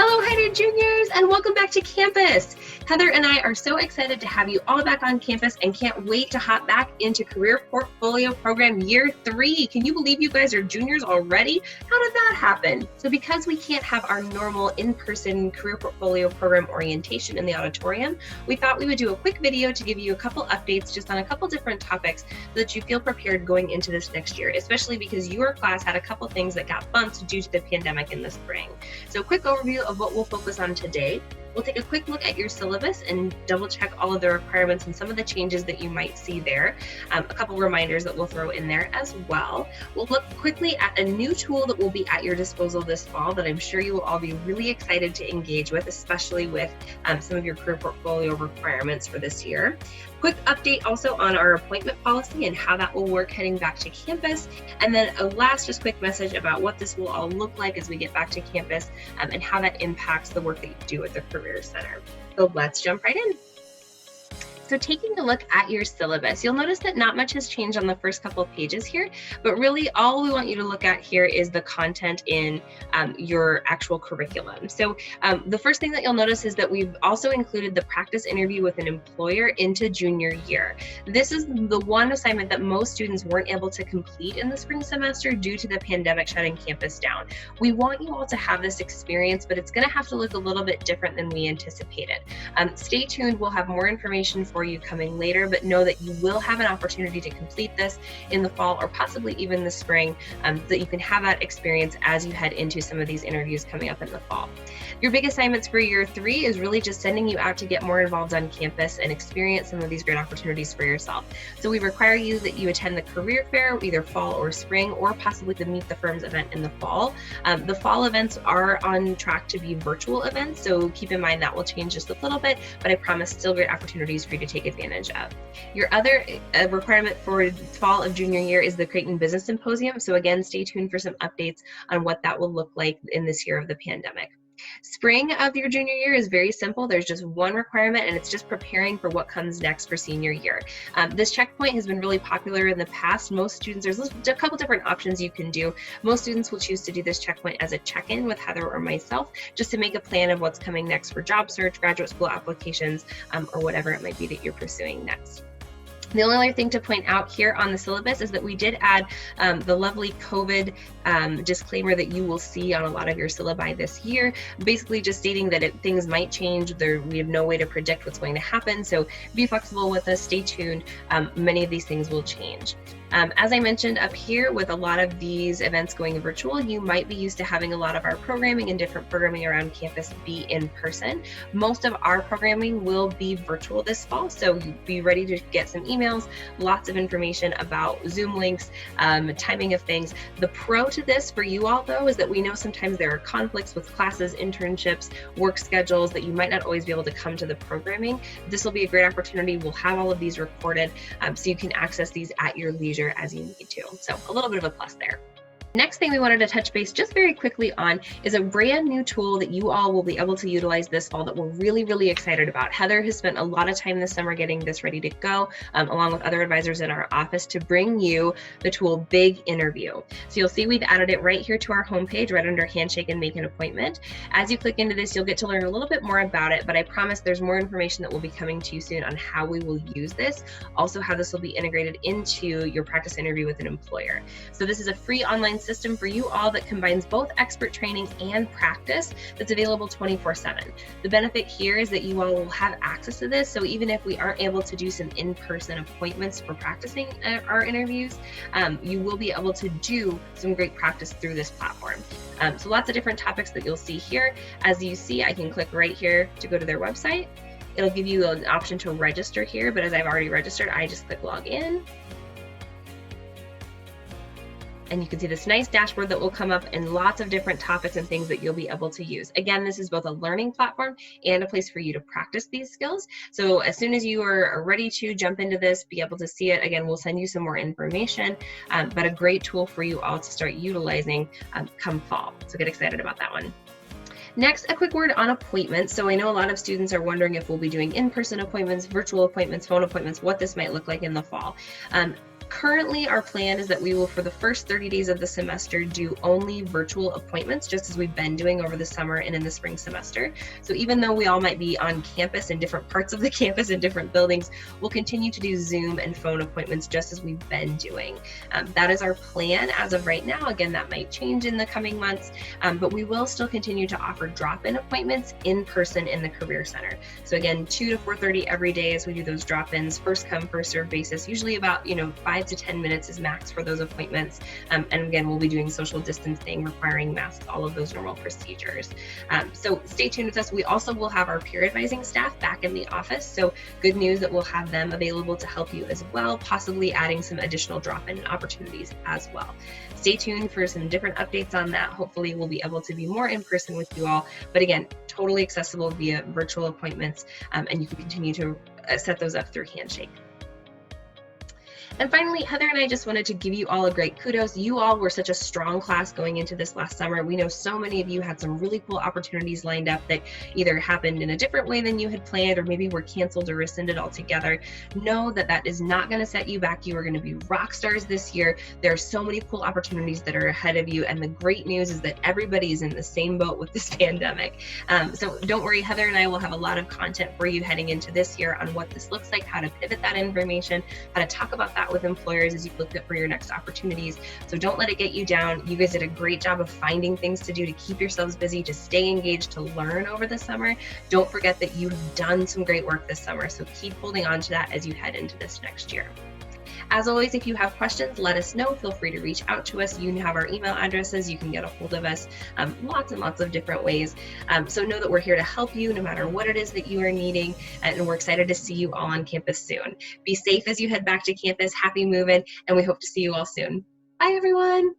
Hello, Heider Juniors, and welcome back to campus. Heather and I are so excited to have you all back on campus and can't wait to hop back into Career Portfolio Program Year 3. Can you believe you guys are juniors already? How did that happen? So because we can't have our normal in-person Career Portfolio Program orientation in the auditorium, we thought we would do a quick video to give you a couple updates just on a couple different topics so that you feel prepared going into this next year, especially because your class had a couple things that got bumped due to the pandemic in the spring. So quick overview of what we'll focus on today. We'll take a quick look at your syllabus and double check all of the requirements and some of the changes that you might see there. A couple reminders that we'll throw in there as well. We'll look quickly at a new tool that will be at your disposal this fall that I'm sure you will all be really excited to engage with, especially with some of your career portfolio requirements for this year. Quick update also on our appointment policy and how that will work heading back to campus. And then a last just quick message about what this will all look like as we get back to campus and how that impacts the work that you do at the Career Center. So let's jump right in. So taking a look at your syllabus, you'll notice that not much has changed on the first couple of pages here, but really all we want you to look at here is the content in your actual curriculum. So the first thing that you'll notice is that we've also included the practice interview with an employer into junior year. This is the one assignment that most students weren't able to complete in the spring semester due to the pandemic shutting campus down. We want you all to have this experience, but it's going to have to look a little bit different than we anticipated. Stay tuned, we'll have more information for you coming later, but know that you will have an opportunity to complete this in the fall or possibly even the spring, that you can have that experience as you head into some of these interviews coming up in the fall. Your big assignments for year 3 is really just sending you out to get more involved on campus and experience some of these great opportunities for yourself. So we require you that you attend the career fair, either fall or spring, or possibly the Meet the Firms event in the fall. The fall events are on track to be virtual events, so keep in mind that will change just a little bit, but I promise still great opportunities for you to take advantage of. Your other requirement for fall of junior year is the Creighton Business Symposium. So again, stay tuned for some updates on what that will look like in this year of the pandemic. Spring of your junior year is very simple. There's just one requirement, and it's just preparing for what comes next for senior year. This checkpoint has been really popular in the past. Most students, there's a couple different options you can do. Most students will choose to do this checkpoint as a check-in with Heather or myself, just to make a plan of what's coming next for job search, graduate school applications, or whatever it might be that you're pursuing next. The only other thing to point out here on the syllabus is that we did add the lovely COVID disclaimer that you will see on a lot of your syllabi this year, basically just stating that things might change. We have no way to predict what's going to happen, so be flexible with us, stay tuned. Many of these things will change. As I mentioned up here, with a lot of these events going virtual, you might be used to having a lot of our programming and different programming around campus be in person. Most of our programming will be virtual this fall, so be ready to get some emails, lots of information about Zoom links, timing of things. The pro to this for you all, though, is that we know sometimes there are conflicts with classes, internships, work schedules that you might not always be able to come to the programming. This will be a great opportunity. We'll have all of these recorded, so you can access these at your leisure as you need to. So a little bit of a plus there. Next thing we wanted to touch base just very quickly on is a brand new tool that you all will be able to utilize this fall that we're really, really excited about. Heather has spent a lot of time this summer getting this ready to go, along with other advisors in our office, to bring you the tool Big Interview. So you'll see we've added it right here to our homepage, right under Handshake and Make an Appointment. As you click into this, you'll get to learn a little bit more about it, but I promise there's more information that will be coming to you soon on how we will use this, also how this will be integrated into your practice interview with an employer. So this is a free online system for you all that combines both expert training and practice that's available 24/7. The benefit here is that you all will have access to this, so even if we aren't able to do some in-person appointments for practicing our interviews, you will be able to do some great practice through this platform. So lots of different topics that you'll see here. As you see, I can click right here to go to their website. It'll give you an option to register here, but as I've already registered, I just click log in. And you can see this nice dashboard that will come up and lots of different topics and things that you'll be able to use. Again, this is both a learning platform and a place for you to practice these skills. So as soon as you are ready to jump into this, be able to see it, again, we'll send you some more information, but a great tool for you all to start utilizing come fall. So get excited about that one. Next, a quick word on appointments. So I know a lot of students are wondering if we'll be doing in-person appointments, virtual appointments, phone appointments, what this might look like in the fall. Currently, our plan is that we will, for the first 30 days of the semester, do only virtual appointments, just as we've been doing over the summer and in the spring semester. So even though we all might be on campus in different parts of the campus in different buildings, we'll continue to do Zoom and phone appointments just as we've been doing. That is our plan as of right now. Again, that might change in the coming months, but we will still continue to offer drop-in appointments in person in the Career Center. So again, 2 to 4:30 every day as we do those drop-ins, first come, first serve basis, usually about 5 to 10 minutes is max for those appointments. And again, we'll be doing social distancing, requiring masks, all of those normal procedures. So stay tuned with us. We also will have our peer advising staff back in the office. So good news that we'll have them available to help you as well, possibly adding some additional drop-in opportunities as well. Stay tuned for some different updates on that. Hopefully we'll be able to be more in person with you all. But again, totally accessible via virtual appointments, and you can continue to set those up through Handshake. And finally, Heather and I just wanted to give you all a great kudos. You all were such a strong class going into this last summer. We know so many of you had some really cool opportunities lined up that either happened in a different way than you had planned, or maybe were canceled or rescinded altogether. Know that that is not going to set you back. You are going to be rock stars this year. There are so many cool opportunities that are ahead of you. And the great news is that everybody is in the same boat with this pandemic. So don't worry, Heather and I will have a lot of content for you heading into this year on what this looks like, how to pivot that information, how to talk about that with employers as you look for your next opportunities. So don't let it get you down. You guys did a great job of finding things to do to keep yourselves busy, to stay engaged, to learn over the summer. Don't forget that you've done some great work this summer. So keep holding on to that as you head into this next year. As always, if you have questions, let us know. Feel free to reach out to us. You have our email addresses. You can get a hold of us lots and lots of different ways. So know that we're here to help you no matter what it is that you are needing. And we're excited to see you all on campus soon. Be safe as you head back to campus. Happy moving, and we hope to see you all soon. Bye, everyone.